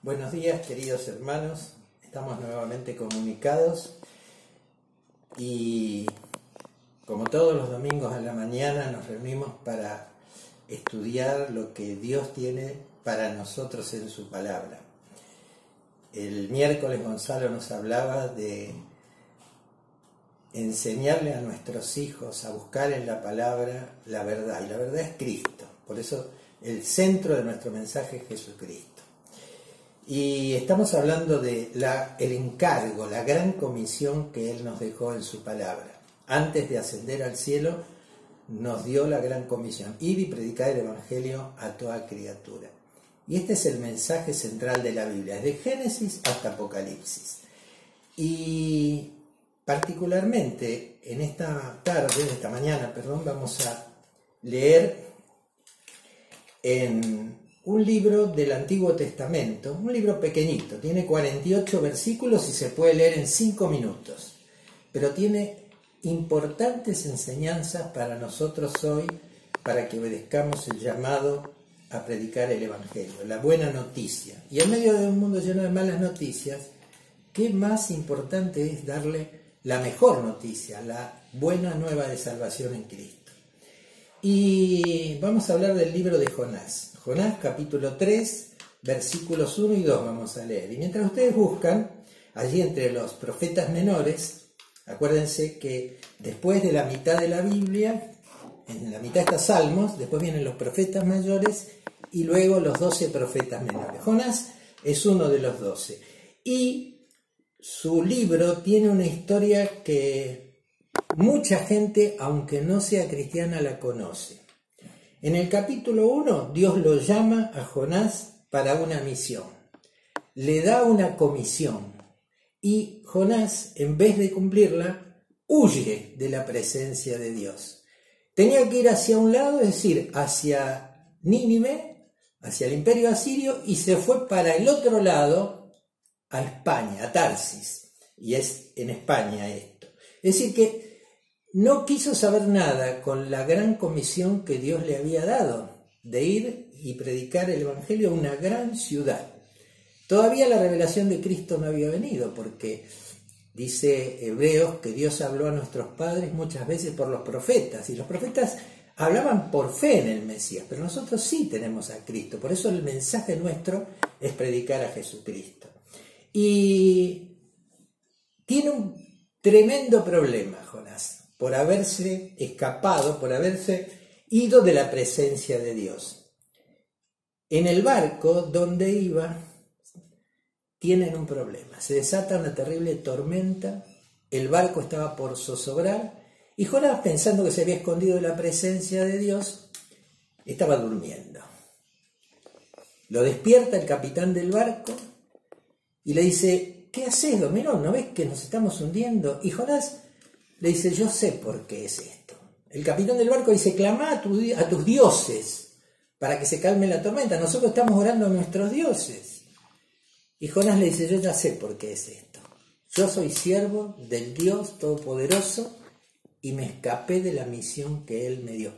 Buenos días, queridos hermanos. Estamos nuevamente comunicados y como todos los domingos a la mañana nos reunimos para estudiar lo que Dios tiene para nosotros en su palabra. El miércoles Gonzalo nos hablaba de enseñarle a nuestros hijos a buscar en la palabra la verdad, y la verdad es Cristo. Por eso el centro de nuestro mensaje es Jesucristo. Y estamos hablando de el encargo, la gran comisión que Él nos dejó en su palabra. Antes de ascender al cielo, nos dio la gran comisión: ir y predicar el Evangelio a toda criatura. Y este es el mensaje central de la Biblia, desde Génesis hasta Apocalipsis. Y particularmente en esta mañana, vamos a leer en un libro del Antiguo Testamento, un libro pequeñito, tiene 48 versículos y se puede leer en 5 minutos, pero tiene importantes enseñanzas para nosotros hoy, para que obedezcamos el llamado a predicar el Evangelio, la buena noticia. Y en medio de un mundo lleno de malas noticias, ¿qué más importante es darle la mejor noticia, la buena nueva de salvación en Cristo? Y vamos a hablar del libro de Jonás. Jonás capítulo 3, versículos 1 y 2 vamos a leer. Y mientras ustedes buscan, allí entre los profetas menores, acuérdense que después de la mitad de la Biblia, en la mitad está Salmos, después vienen los profetas mayores y luego los 12 profetas menores. Jonás es uno de los 12. Y su libro tiene una historia que mucha gente, aunque no sea cristiana, la conoce. En el capítulo 1, Dios lo llama a Jonás para una misión. Le da una comisión. Y Jonás, en vez de cumplirla, huye de la presencia de Dios. Tenía que ir hacia un lado, es decir, hacia Nínive, hacia el imperio asirio, y se fue para el otro lado, a España, a Tarsis. Y es en España esto. Es decir que no quiso saber nada con la gran comisión que Dios le había dado, de ir y predicar el Evangelio a una gran ciudad. Todavía la revelación de Cristo no había venido, porque dice Hebreos que Dios habló a nuestros padres muchas veces por los profetas, y los profetas hablaban por fe en el Mesías, pero nosotros sí tenemos a Cristo. Por eso el mensaje nuestro es predicar a Jesucristo. Y tiene un tremendo problema Jonás, por haberse escapado, por haberse ido de la presencia de Dios. En el barco donde iba, tienen un problema. Se desata una terrible tormenta, el barco estaba por zozobrar, y Jonás, pensando que se había escondido de la presencia de Dios, estaba durmiendo. Lo despierta el capitán del barco y le dice: ¿qué haces, dormido? ¿No ves que nos estamos hundiendo? Y Jonás le dice: yo sé por qué es esto. El capitán del barco dice: clama a tus dioses para que se calme la tormenta. Nosotros estamos orando a nuestros dioses. Y Jonás le dice: yo ya sé por qué es esto. Yo soy siervo del Dios Todopoderoso y me escapé de la misión que Él me dio.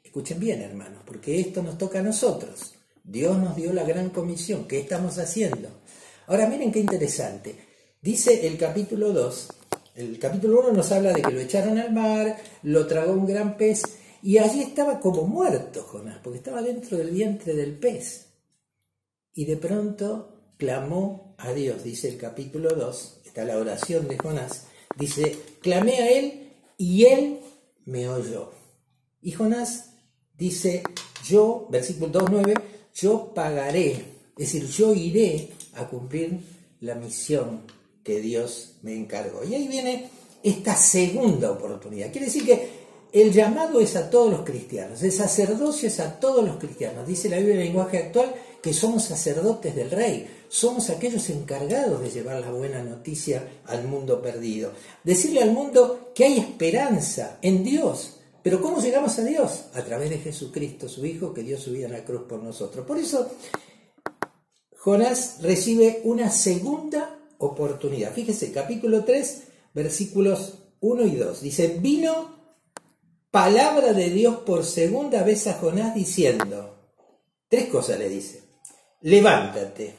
Escuchen bien, hermanos, porque esto nos toca a nosotros. Dios nos dio la gran comisión. ¿Qué estamos haciendo? Ahora miren qué interesante. Dice el capítulo 2, el capítulo 1 nos habla de que lo echaron al mar, lo tragó un gran pez, y allí estaba como muerto Jonás, porque estaba dentro del vientre del pez. Y de pronto clamó a Dios, dice el capítulo 2, está la oración de Jonás, dice: clamé a Él y Él me oyó. Y Jonás dice: yo, versículo 2:9, yo pagaré, es decir, yo iré a cumplir la misión que Dios me encargó. Y ahí viene esta segunda oportunidad. Quiere decir que el llamado es a todos los cristianos, el sacerdocio es a todos los cristianos. Dice la Biblia en el lenguaje actual que somos sacerdotes del Rey, somos aquellos encargados de llevar la buena noticia al mundo perdido. Decirle al mundo que hay esperanza en Dios. Pero ¿cómo llegamos a Dios? A través de Jesucristo, su Hijo, que dio su vida en la cruz por nosotros. Por eso Jonás recibe una segunda oportunidad. Fíjese, capítulo 3, versículos 1 y 2. Dice: vino palabra de Dios por segunda vez a Jonás diciendo, 3 cosas le dice: levántate,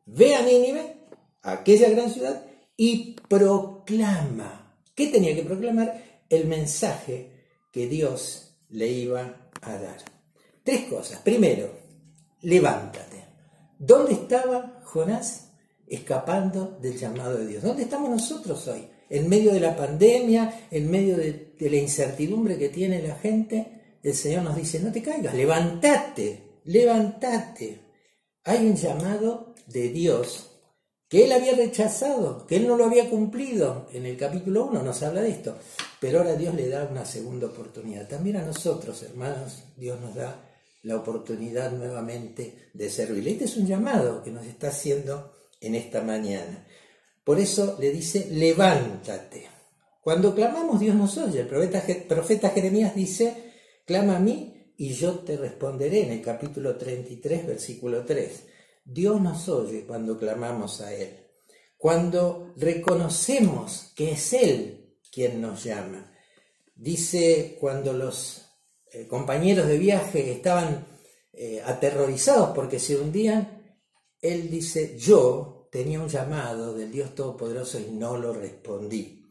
ve a Nínive, a aquella gran ciudad, y proclama. ¿Qué tenía que proclamar? El mensaje que Dios le iba a dar. 3 cosas. Primero, levántate. ¿Dónde estaba Jonás? Escapando del llamado de Dios. ¿Dónde estamos nosotros hoy? En medio de la pandemia, en medio de la incertidumbre que tiene la gente, el Señor nos dice, no te caigas, levántate, levántate. Hay un llamado de Dios que Él había rechazado, que Él no lo había cumplido. En el capítulo 1 nos habla de esto, pero ahora Dios le da una segunda oportunidad. También a nosotros, hermanos, Dios nos da la oportunidad nuevamente de servir. Este es un llamado que nos está haciendo en esta mañana. Por eso le dice, levántate. Cuando clamamos, Dios nos oye. El profeta Jeremías dice, clama a mí y yo te responderé, en el capítulo 33, versículo 3. Dios nos oye cuando clamamos a Él. Cuando reconocemos que es Él quien nos llama. Dice, cuando los compañeros de viaje estaban aterrorizados porque se hundían, Él dice, yo tenía un llamado del Dios Todopoderoso y no lo respondí.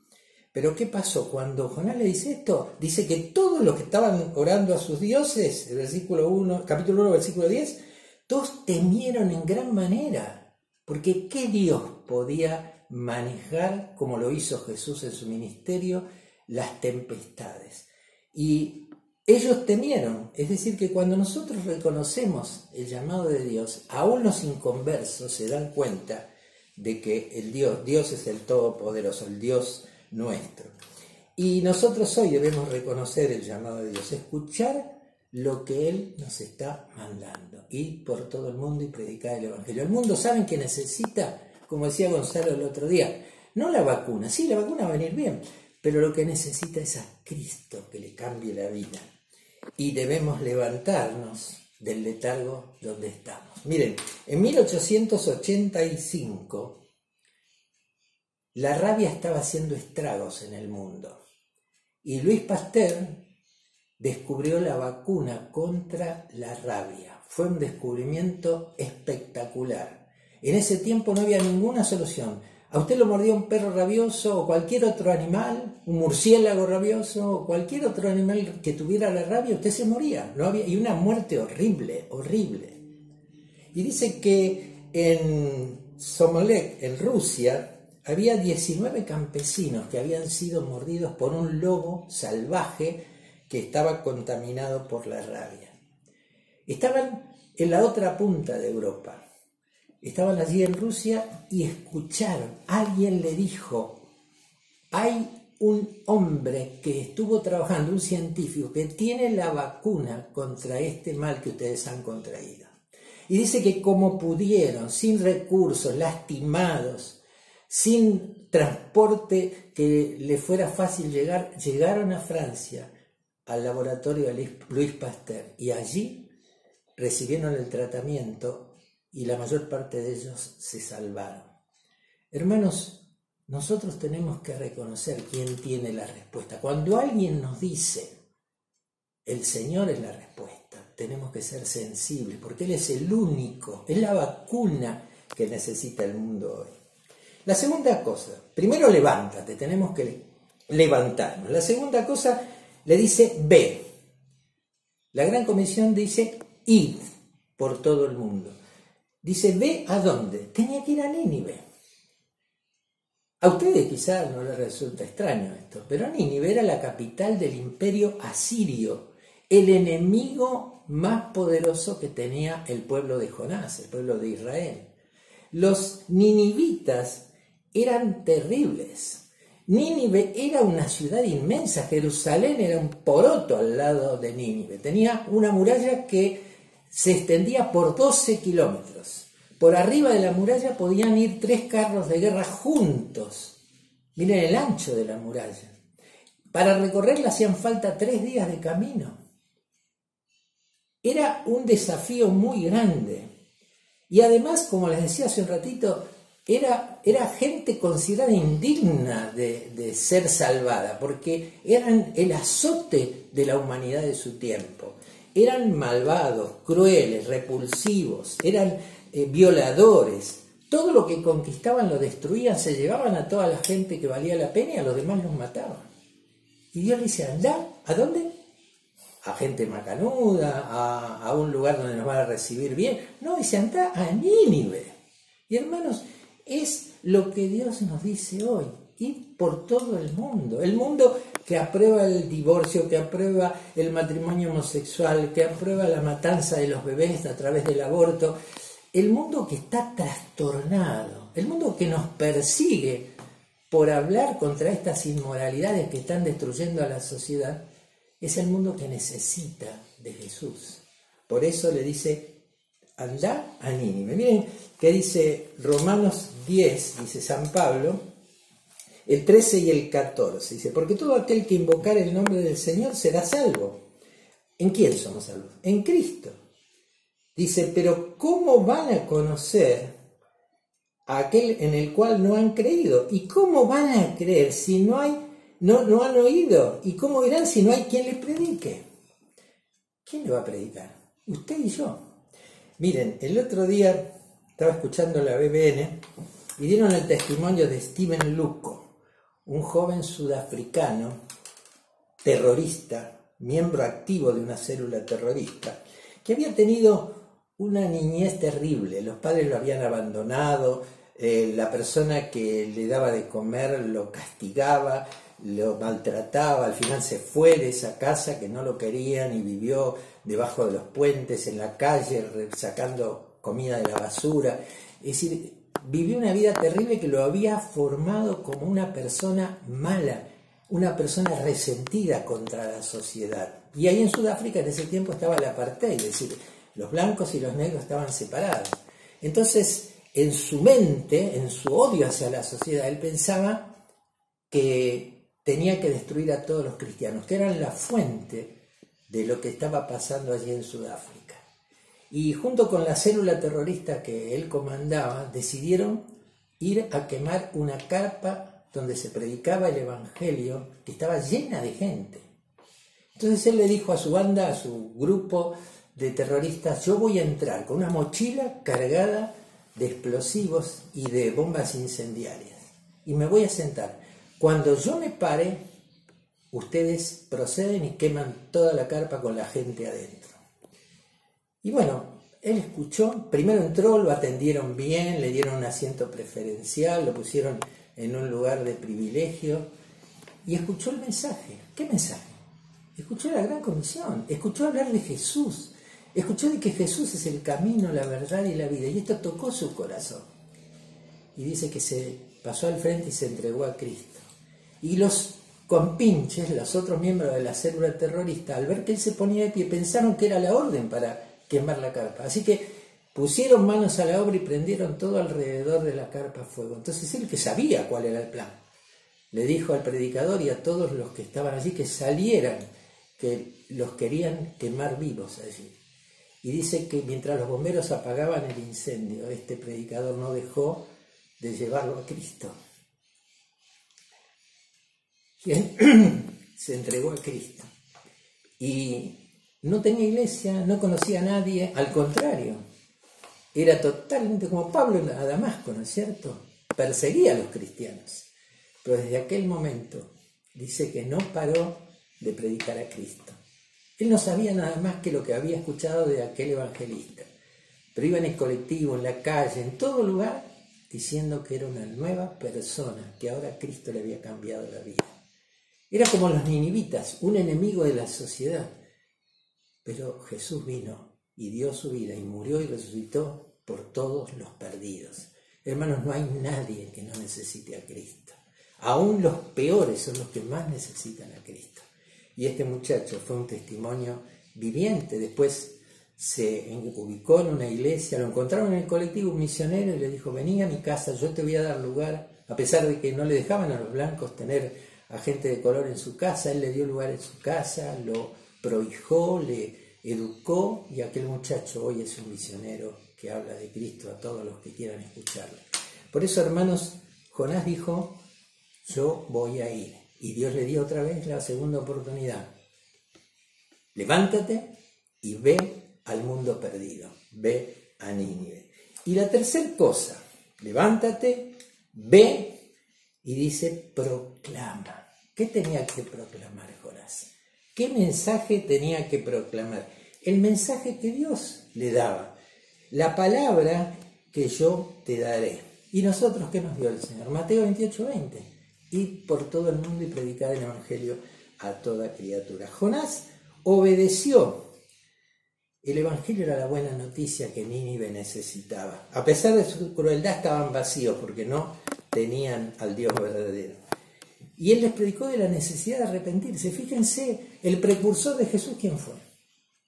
Pero ¿qué pasó? Cuando Jonás le dice esto, dice que todos los que estaban orando a sus dioses, el capítulo 1, versículo 10, todos temieron en gran manera, porque ¿qué Dios podía manejar, como lo hizo Jesús en su ministerio, las tempestades? Y ellos temieron, es decir, que cuando nosotros reconocemos el llamado de Dios, aún los inconversos se dan cuenta de que Dios es el Todopoderoso, el Dios nuestro. Y nosotros hoy debemos reconocer el llamado de Dios, escuchar lo que Él nos está mandando, ir por todo el mundo y predicar el Evangelio. El mundo, ¿saben que necesita? Como decía Gonzalo el otro día, no la vacuna, sí, la vacuna va a venir bien, pero lo que necesita es a Cristo que le cambie la vida. Y debemos levantarnos del letargo donde estamos. Miren, en 1885 la rabia estaba haciendo estragos en el mundo y Louis Pasteur descubrió la vacuna contra la rabia. Fue un descubrimiento espectacular. En ese tiempo no había ninguna solución. A usted lo mordía un perro rabioso o cualquier otro animal, un murciélago rabioso o cualquier otro animal que tuviera la rabia, usted se moría. No había, y una muerte horrible, horrible. Y dice que en Somolik, en Rusia, había 19 campesinos que habían sido mordidos por un lobo salvaje que estaba contaminado por la rabia. Estaban en la otra punta de Europa. Estaban allí en Rusia y escucharon, alguien le dijo, hay un hombre que estuvo trabajando, un científico, que tiene la vacuna contra este mal que ustedes han contraído. Y dice que como pudieron, sin recursos, lastimados, sin transporte que le fuera fácil llegar, llegaron a Francia, al laboratorio de Louis Pasteur, y allí recibieron el tratamiento y la mayor parte de ellos se salvaron. Hermanos, nosotros tenemos que reconocer quién tiene la respuesta. Cuando alguien nos dice, el Señor es la respuesta, tenemos que ser sensibles, porque Él es el único, es la vacuna que necesita el mundo hoy. La segunda cosa, primero levántate, tenemos que levantarnos. La segunda cosa le dice, ve. La Gran Comisión dice, id por todo el mundo. Dice, ¿ve a dónde? Tenía que ir a Nínive. A ustedes quizás no les resulta extraño esto, pero Nínive era la capital del imperio asirio, el enemigo más poderoso que tenía el pueblo de Jonás, el pueblo de Israel. Los ninivitas eran terribles. Nínive era una ciudad inmensa, Jerusalén era un poroto al lado de Nínive. Tenía una muralla que se extendía por 12 kilómetros. Por arriba de la muralla podían ir 3 carros de guerra juntos. Miren el ancho de la muralla. Para recorrerla hacían falta 3 días de camino. Era un desafío muy grande. Y además, como les decía hace un ratito, era gente considerada indigna de ser salvada, porque eran el azote de la humanidad de su tiempo. Eran malvados, crueles, repulsivos, eran violadores. todo lo que conquistaban lo destruían, se llevaban a toda la gente que valía la pena y a los demás los mataban. Y Dios le dice, anda, ¿a dónde? A gente macanuda, a un lugar donde nos van a recibir bien. No, dice, anda a Nínive. Y hermanos, es lo que Dios nos dice hoy, ir por todo el mundo que aprueba el divorcio, que aprueba el matrimonio homosexual, que aprueba la matanza de los bebés a través del aborto, el mundo que está trastornado, el mundo que nos persigue por hablar contra estas inmoralidades que están destruyendo a la sociedad, es el mundo que necesita de Jesús. Por eso le dice, andá a Nínive. Miren que dice Romanos 10, dice San Pablo, el 13 y el 14. Dice, porque todo aquel que invocar el nombre del Señor será salvo. ¿En quién somos salvos? En Cristo. Dice, pero ¿cómo van a conocer a aquel en el cual no han creído? ¿Y cómo van a creer si no han oído? ¿Y cómo irán si no hay quien les predique? ¿Quién le va a predicar? Usted y yo. Miren, el otro día estaba escuchando la BBN y dieron el testimonio de Steven Luco, un joven sudafricano, terrorista, miembro activo de una célula terrorista, que había tenido una niñez terrible. Los padres lo habían abandonado, la persona que le daba de comer lo castigaba, lo maltrataba, al final se fue de esa casa que no lo querían y vivió debajo de los puentes, en la calle, sacando comida de la basura. Es decir, vivió una vida terrible que lo había formado como una persona mala, una persona resentida contra la sociedad. Y ahí en Sudáfrica en ese tiempo estaba el apartheid, es decir, los blancos y los negros estaban separados. Entonces, en su mente, en su odio hacia la sociedad, él pensaba que tenía que destruir a todos los cristianos, que eran la fuente de lo que estaba pasando allí en Sudáfrica. Y junto con la célula terrorista que él comandaba, decidieron ir a quemar una carpa donde se predicaba el evangelio, que estaba llena de gente. Entonces él le dijo a su banda, a su grupo de terroristas, yo voy a entrar con una mochila cargada de explosivos y de bombas incendiarias y me voy a sentar. Cuando yo me pare, ustedes proceden y queman toda la carpa con la gente adentro. Y bueno, él escuchó, primero entró, lo atendieron bien, le dieron un asiento preferencial, lo pusieron en un lugar de privilegio y escuchó el mensaje. ¿Qué mensaje? Escuchó la gran comisión, escuchó hablar de Jesús, escuchó de que Jesús es el camino, la verdad y la vida, y esto tocó su corazón. Y dice que se pasó al frente y se entregó a Cristo. Y los compinches, los otros miembros de la célula terrorista, al ver que él se ponía de pie, pensaron que era la orden para quemar la carpa. Así que pusieron manos a la obra y prendieron todo alrededor de la carpa a fuego. Entonces él, que sabía cuál era el plan, le dijo al predicador y a todos los que estaban allí que salieran, que los querían quemar vivos allí. Y dice que mientras los bomberos apagaban el incendio, este predicador no dejó de llevarlo a Cristo. Y él se entregó a Cristo. Y no tenía iglesia, no conocía a nadie, al contrario, era totalmente como Pablo a Damasco, ¿no es cierto? Perseguía a los cristianos. Pero desde aquel momento dice que no paró de predicar a Cristo. Él no sabía nada más que lo que había escuchado de aquel evangelista, pero iba en el colectivo, en la calle, en todo lugar, diciendo que era una nueva persona, que ahora Cristo le había cambiado la vida. Era como los ninivitas, un enemigo de la sociedad, pero Jesús vino y dio su vida y murió y resucitó por todos los perdidos. Hermanos, no hay nadie que no necesite a Cristo. Aún los peores son los que más necesitan a Cristo. Y este muchacho fue un testimonio viviente. Después se ubicó en una iglesia, lo encontraron en el colectivo un misionero y le dijo, vení a mi casa, yo te voy a dar lugar. A pesar de que no le dejaban a los blancos tener a gente de color en su casa, él le dio lugar en su casa, lo prohijó, le educó, y aquel muchacho hoy es un misionero que habla de Cristo a todos los que quieran escucharlo. Por eso, hermanos, Jonás dijo, yo voy a ir. Y Dios le dio otra vez la segunda oportunidad. Levántate y ve al mundo perdido. Ve a Nínive. Y la tercera cosa, levántate, ve, y dice, proclama. ¿Qué tenía que proclamar Jonás? ¿Qué mensaje tenía que proclamar? El mensaje que Dios le daba. La palabra que yo te daré. ¿Y nosotros qué nos dio el Señor? Mateo 28:20. Ir por todo el mundo y predicar el Evangelio a toda criatura. Jonás obedeció. El Evangelio era la buena noticia que Nínive necesitaba. A pesar de su crueldad estaban vacíos porque no tenían al Dios verdadero. Y él les predicó de la necesidad de arrepentirse. Fíjense, el precursor de Jesús, ¿quién fue?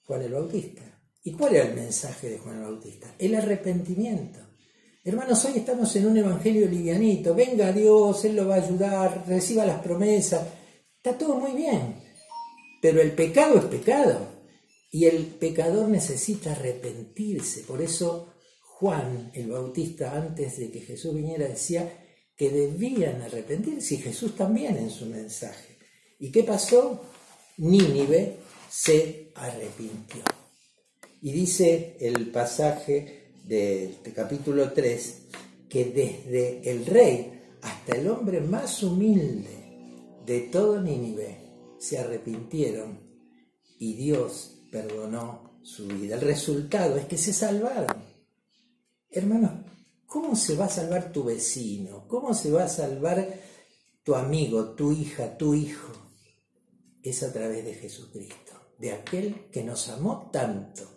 Juan el Bautista. ¿Y cuál era el mensaje de Juan el Bautista? El arrepentimiento. Hermanos, hoy estamos en un evangelio livianito. Venga Dios, Él lo va a ayudar, reciba las promesas. Está todo muy bien. Pero el pecado es pecado. Y el pecador necesita arrepentirse. Por eso Juan el Bautista, antes de que Jesús viniera, decía que debían arrepentirse, y Jesús también en su mensaje. ¿Y qué pasó? Nínive se arrepintió. Y dice el pasaje del capítulo 3 que desde el rey hasta el hombre más humilde de todo Nínive se arrepintieron y Dios perdonó su vida. El resultado es que se salvaron. Hermanos, ¿cómo se va a salvar tu vecino? ¿Cómo se va a salvar tu amigo, tu hija, tu hijo? Es a través de Jesucristo, de aquel que nos amó tanto,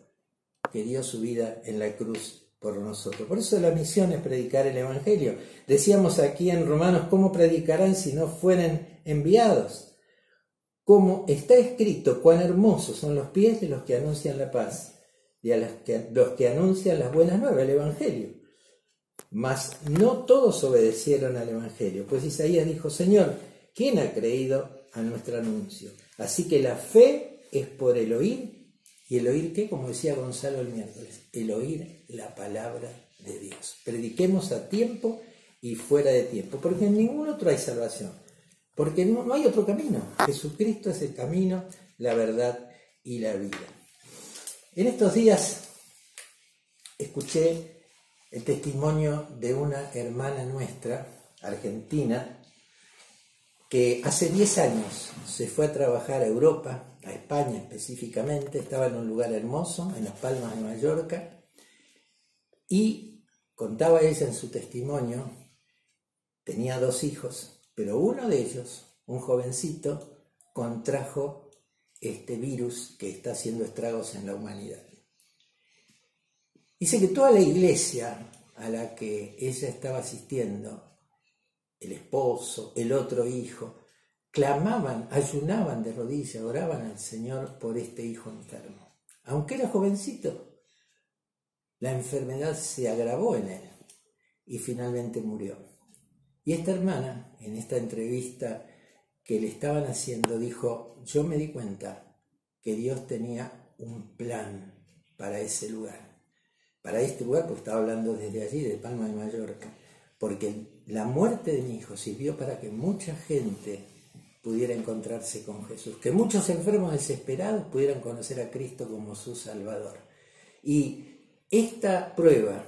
que dio su vida en la cruz por nosotros. Por eso la misión es predicar el Evangelio. Decíamos aquí en Romanos, ¿cómo predicarán si no fueren enviados? Como está escrito, cuán hermosos son los pies de los que anuncian la paz, y a los que anuncian las buenas nuevas, el Evangelio. Mas no todos obedecieron al Evangelio, pues Isaías dijo, Señor, ¿quién ha creído a nuestro anuncio? Así que la fe es por el oír, y el oír, ¿qué? Como decía Gonzalo el miércoles, el oír la palabra de Dios. Prediquemos a tiempo y fuera de tiempo, porque en ningún otro hay salvación, porque no hay otro camino. Jesucristo es el camino, la verdad y la vida. En estos días escuché el testimonio de una hermana nuestra, argentina, que hace 10 años se fue a trabajar a Europa, a España específicamente, estaba en un lugar hermoso, en Las Palmas de Mallorca, y contaba ella en su testimonio, tenía 2 hijos, pero uno de ellos, un jovencito, contrajo este virus que está haciendo estragos en la humanidad. Dice que toda la iglesia a la que ella estaba asistiendo, el esposo, el otro hijo, clamaban, ayunaban de rodillas, oraban al Señor por este hijo enfermo. Aunque era jovencito, la enfermedad se agravó en él y finalmente murió. Y esta hermana, en esta entrevista que le estaban haciendo, dijo, yo me di cuenta que Dios tenía un plan para ese lugar. Para este lugar, porque estaba hablando desde allí, de Palma de Mallorca, porque la muerte de mi hijo sirvió para que mucha gente pudiera encontrarse con Jesús, que muchos enfermos desesperados pudieran conocer a Cristo como su Salvador. Y esta prueba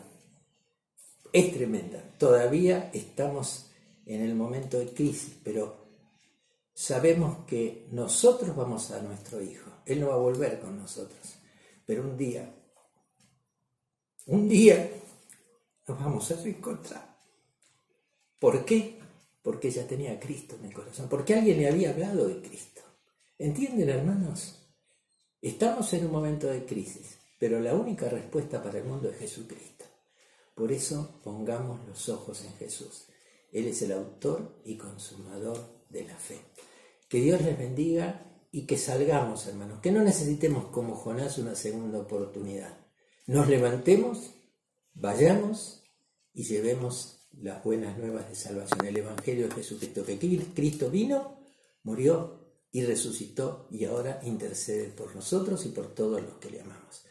es tremenda. Todavía estamos en el momento de crisis, pero sabemos que nosotros vamos a nuestro hijo. Él no va a volver con nosotros, pero un día nos vamos a reencontrar. ¿Por qué? Porque ella tenía a Cristo en el corazón, porque alguien le había hablado de Cristo. ¿Entienden, hermanos? Estamos en un momento de crisis, pero la única respuesta para el mundo es Jesucristo. Por eso pongamos los ojos en Jesús. Él es el autor y consumador de la fe. Que Dios les bendiga y que salgamos, hermanos, que no necesitemos como Jonás una segunda oportunidad. Nos levantemos, vayamos y llevemos las buenas nuevas de salvación, el Evangelio de Jesucristo, que Cristo vino, murió y resucitó y ahora intercede por nosotros y por todos los que le amamos.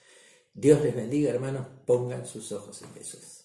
Dios les bendiga, hermanos, pongan sus ojos en Jesús.